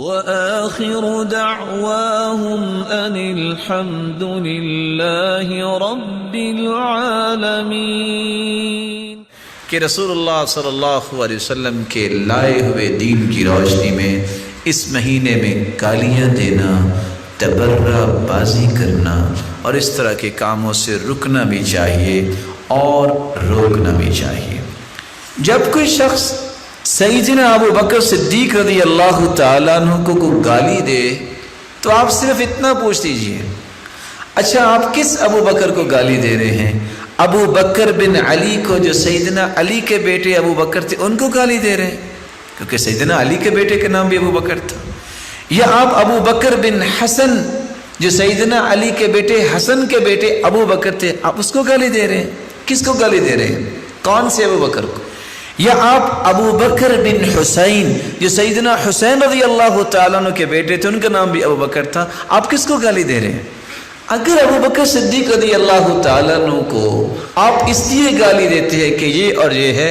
وآخر دعواهم أن الحمد لله رب العالمين۔ کہ رسول اللہ صلی اللہ علیہ وسلم کے لائے ہوئے دین کی روشنی میں اس مہینے میں گالیاں دینا، تبرہ بازی کرنا اور اس طرح کے کاموں سے رکنا بھی چاہیے اور روکنا بھی چاہیے۔ جب کوئی شخص سیدنا ابو بکر صدیق رضی اللہ تعالیٰ عنہ کو گالی دے تو آپ صرف اتنا پوچھ لیجئے، اچھا آپ کس ابو بکر کو گالی دے رہے ہیں؟ ابو بکر بن علی کو، جو سیدنا علی کے بیٹے ابو بکر تھے، ان کو گالی دے رہے ہیں کیونکہ سیدنا علی کے بیٹے کا نام بھی ابو بکر تھا؟ یا آپ ابو بکر بن حسن، جو سیدنا علی کے بیٹے حسن کے بیٹے ابو بکر تھے، آپ اس کو گالی دے رہے ہیں؟ کس کو گالی دے رہے ہیں؟ کون سے ابو بکر کو؟ یا آپ ابو بکر بن حسین، جو سیدنا حسین رضی اللہ تعالیٰ عنہ کے بیٹے تھے، ان کا نام بھی ابو بکر تھا، آپ کس کو گالی دے رہے ہیں؟ اگر ابو بکر صدیق رضی اللہ تعالیٰ عنہ کو آپ اس لیے گالی دیتے ہیں کہ یہ اور یہ ہے،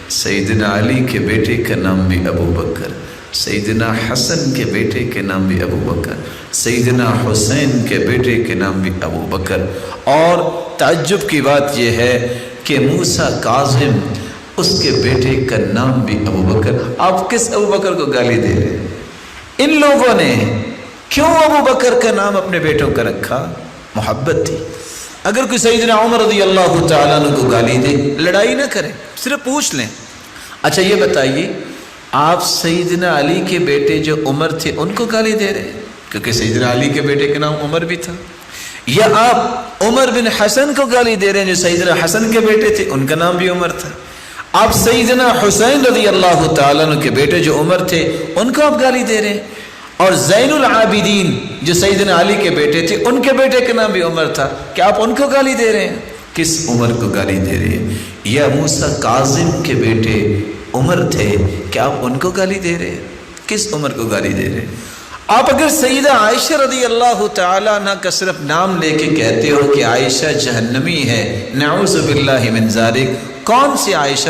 سیدنا علی کے بیٹے کا نام بھی ابو بکر، سیدنا حسن کے بیٹے کے نام بھی ابو بکر، سیدنا حسین کے بیٹے کے نام بھی ابو بکر۔ اور تعجب کی بات یہ ہے کہ موسیٰ کاظم، اس کے بیٹے کا نام بھی ابو بکر۔ آپ کس ابو بکر کو گالی دے رہے ہیں؟ ان لوگوں نے کیوں ابو بکر کا نام اپنے بیٹوں کا رکھا؟ محبت تھی۔ اگر کوئی سیدنا عمر رضی اللہ تعالیٰ عنہ کو گالی دے، لڑائی نہ کریں، صرف پوچھ لیں، اچھا یہ بتائیے آپ سیدنا علی کے بیٹے جو عمر تھے ان کو گالی دے رہے ہیں کیونکہ سیدنا علی کے بیٹے کا نام عمر بھی تھا؟ یا آپ عمر بن حسن کو گالی دے رہے ہیں جو سیدنا حسن کے بیٹے تھے، ان کا نام بھی عمر تھا؟ آپ سیدنا حسین رضی اللہ تعالیٰ عنہ کے بیٹے جو عمر تھے، ان کو آپ گالی دے رہے ہیں؟ اور زین العابدین جو سیدنا علی کے بیٹے تھے، ان کے بیٹے کا نام بھی عمر تھا، کیا آپ ان کو گالی دے رہے ہیں؟ کس عمر کو گالی دے رہے ہیں؟ یا موسیٰ کاظم کے بیٹے عمر تھے، کیا آپ ان کو گالی دے رہے ہیں؟ کس عمر کو گالی دے رہے ہیں؟ آپ اگر سیدہ عائشہ رضی اللہ تعالیٰ عنہ کا صرف نام لے کے کہتے ہو کہ عائشہ جہنمی ہے، نعوذ باللہ من ذالک، کون سی عائشہ؟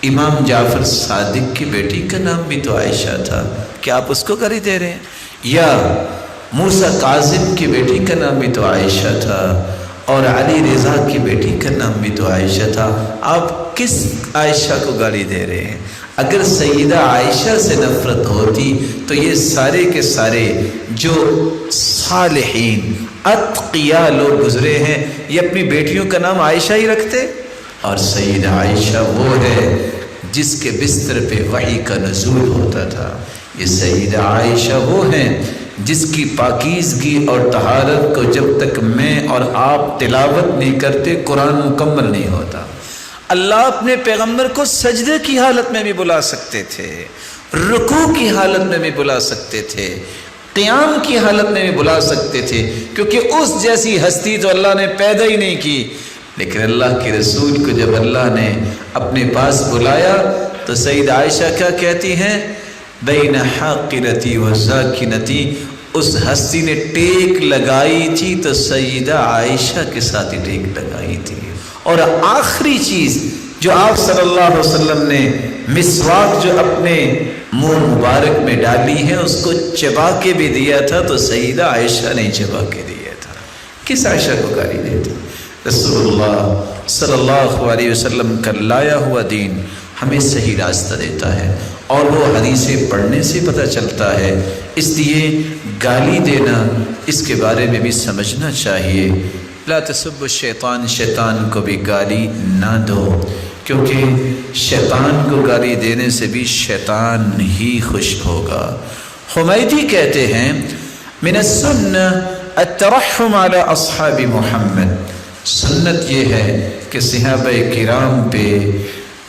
امام جعفر صادق کی بیٹی کا نام بھی تو عائشہ تھا، کیا آپ اس کو گالی دے رہے ہیں؟ یا موسیٰ کاظم کی بیٹی کا نام بھی تو عائشہ تھا اور علی رضا کی بیٹی کا نام بھی تو عائشہ تھا، آپ کس عائشہ کو گالی دے رہے ہیں؟ اگر سیدہ عائشہ سے نفرت ہوتی تو یہ سارے کے سارے جو صالحین اتقیاء لوگ گزرے ہیں، یہ اپنی بیٹیوں کا نام عائشہ ہی رکھتے؟ اور سیدہ عائشہ وہ ہے جس کے بستر پہ وحی کا نزول ہوتا تھا، یہ سیدہ عائشہ وہ ہیں جس کی پاکیزگی اور طہارت کو جب تک میں اور آپ تلاوت نہیں کرتے قرآن مکمل نہیں ہوتا۔ اللہ اپنے پیغمبر کو سجدے کی حالت میں بھی بلا سکتے تھے، رکوع کی حالت میں بھی بلا سکتے تھے، قیام کی حالت میں بھی بلا سکتے تھے، کیونکہ اس جیسی ہستی تو اللہ نے پیدا ہی نہیں کی۔ لیکن اللہ کے رسول کو جب اللہ نے اپنے پاس بلایا تو سیدہ عائشہ کیا کہتی ہیں؟ بین حاقرتی و ذاکرتی، اس ہستی نے ٹیک لگائی تھی تو سیدہ عائشہ کے ساتھ ہی ٹیک لگائی تھی۔ اور آخری چیز جو آپ صلی اللہ علیہ وسلم نے مسواک جو اپنے منہ مبارک میں ڈالی ہے اس کو چبا کے بھی دیا تھا تو سیدہ عائشہ نے چبا کے دیا تھا۔ کس عائشہ کو گالی دیتے؟ رسول اللہ صلی اللہ علیہ وسلم کا لایا ہوا دین ہمیں صحیح راستہ دیتا ہے اور وہ حدیثیں پڑھنے سے پتہ چلتا ہے، اس لیے گالی دینا اس کے بارے میں بھی سمجھنا چاہیے۔ لا تسب الشیطان، شیطان کو بھی گالی نہ دو، کیونکہ شیطان کو گالی دینے سے بھی شیطان ہی خوش ہوگا۔ حمیدی کہتے ہیں من السنہ الترحم علی اصحاب محمد، سنت یہ ہے کہ صحابہ کرام پہ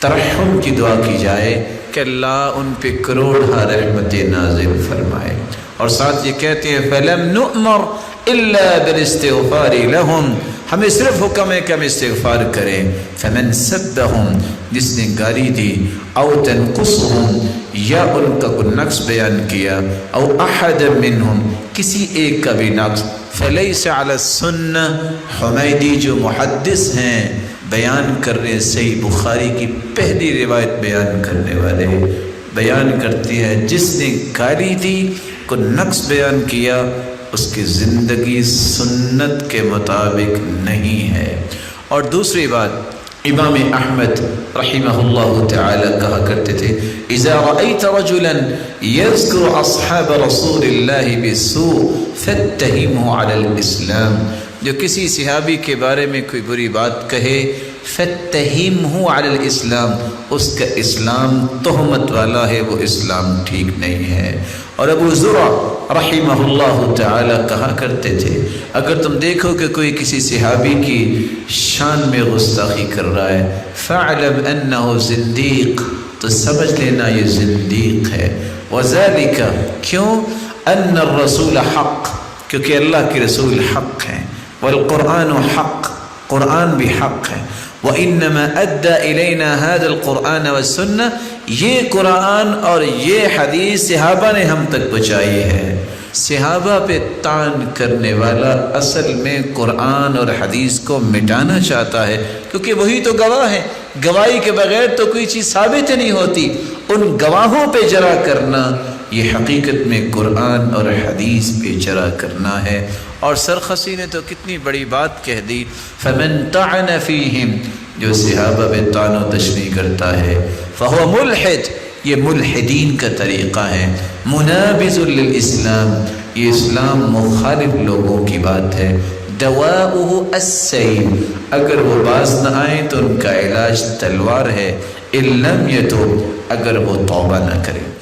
ترحم کی دعا کی جائے کہ اللہ ان پہ کروڑہ رحمت نازل فرمائے، اور ساتھ یہ کہتے ہیں فَلَمْ نُؤْمَرْ إِلَّا بِالْإِسْتِغْفَارِ لَهُمْ، ہمیں صرف حکم ہے کہ ہم استغفار کریں۔ فَمَنْ سَبَّهُمْ، جس نے گالی دی، او تنقصهم، یا ان کا کوئی نقص بیان کیا، او احد منہم، کسی ایک کا بھی نقص، فَلَيْسَ عَلَى السُّنَّةِ، حمیدی جو محدث ہیں بیان کر رہے ہیں، صحیح بخاری کی پہلی روایت بیان کرنے والے، بیان کرتی ہے جس نے گالی دی کو نقص بیان کیا اس کی زندگی سنت کے مطابق نہیں ہے۔ اور دوسری بات امام احمد رحمہ اللہ تعالی کہا کرتے تھے اذا رأيت رجلا يذكر اصحاب رسول اللہ بالسوء فاتهمه على الاسلام، جو کسی صحابی کے بارے میں کوئی بری بات کہے فاتهمه على الاسلام، اس کا اسلام تہمت والا ہے، وہ اسلام ٹھیک نہیں ہے۔ اور ابو زرع رحمہ اللہ تعالی کہا کرتے تھے اگر تم دیکھو کہ کوئی کسی صحابی کی شان میں گستاخی کر رہا ہے فاعلم انہ زندیق، تو سمجھ لینا یہ زندیق ہے۔ وذالک، کیوں؟ ان الرسول حق، کیونکہ اللہ کے رسول حق ہیں، والقرآن حق، قرآن بھی حق ہے۔ وَإِنَّمَا أَدَّى إِلَيْنَا هَذَا الْقُرْآنَ وَالسُّنَّةِ، یہ قرآن اور یہ حدیث صحابہ نے ہم تک پہنچائی ہے۔ صحابہ پہ طعن کرنے والا اصل میں قرآن اور حدیث کو مٹانا چاہتا ہے، کیونکہ وہی تو گواہ ہیں، گواہی کے بغیر تو کوئی چیز ثابت نہیں ہوتی۔ ان گواہوں پہ جرا کرنا یہ حقیقت میں قرآن اور حدیث پہ جرا کرنا ہے۔ اور سرخسی نے تو کتنی بڑی بات کہہ دی، فمن طعن فیہم، جو صحابہ پہ طعن و تشنیع کرتا ہے فہو ملحد، یہ ملحدین کا طریقہ ہے، منابذ للاسلام، یہ اسلام مخالف لوگوں کی بات ہے۔ دواؤہ السیف، اگر وہ باز نہ آئیں تو ان کا علاج تلوار ہے، ان لم یتوب، اگر وہ توبہ نہ کرے۔